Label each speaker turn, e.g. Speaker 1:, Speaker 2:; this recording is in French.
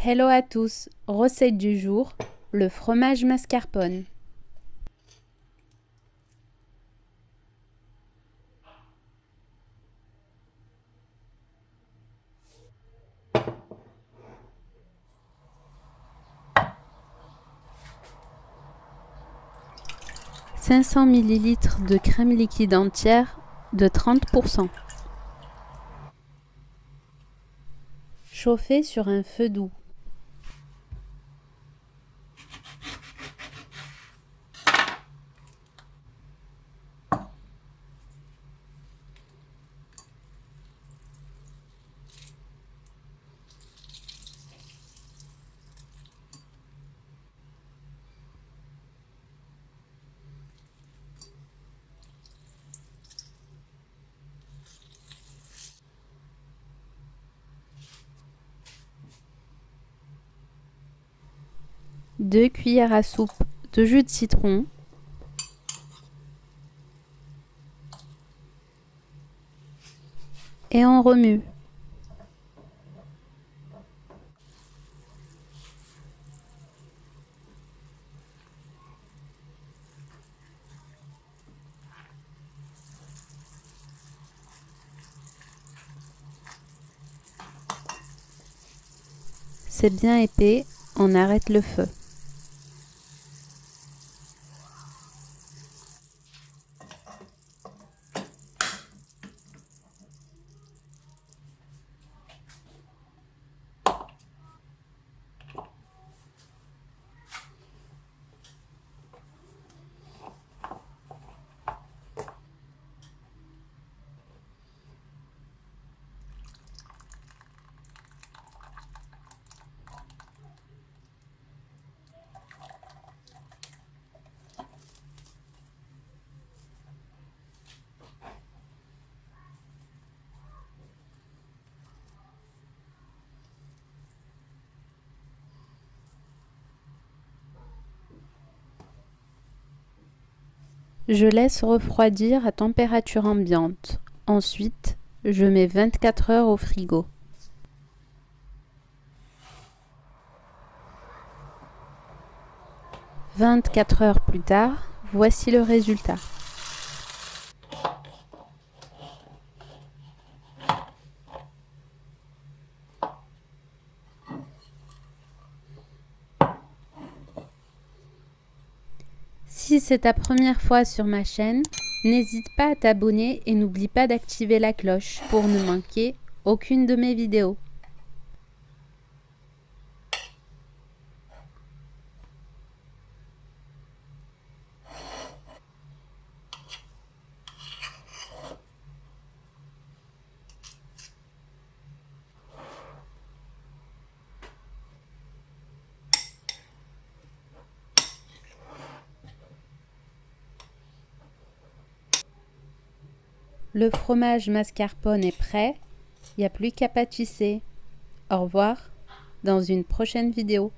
Speaker 1: Hello à tous, recette du jour, le fromage mascarpone. « 500 ml de crème liquide entière de 30%. Chauffer sur un feu doux. Deux cuillères à soupe de jus de citron, et on remue. C'est bien épais, on arrête le feu. Je laisse refroidir à température ambiante. Ensuite, je mets 24 heures au frigo. 24 heures plus tard, voici le résultat. Si c'est ta première fois sur ma chaîne, n'hésite pas à t'abonner et n'oublie pas d'activer la cloche pour ne manquer aucune de mes vidéos. Le fromage mascarpone est prêt, il n'y a plus qu'à pâtisser. Au revoir, dans une prochaine vidéo.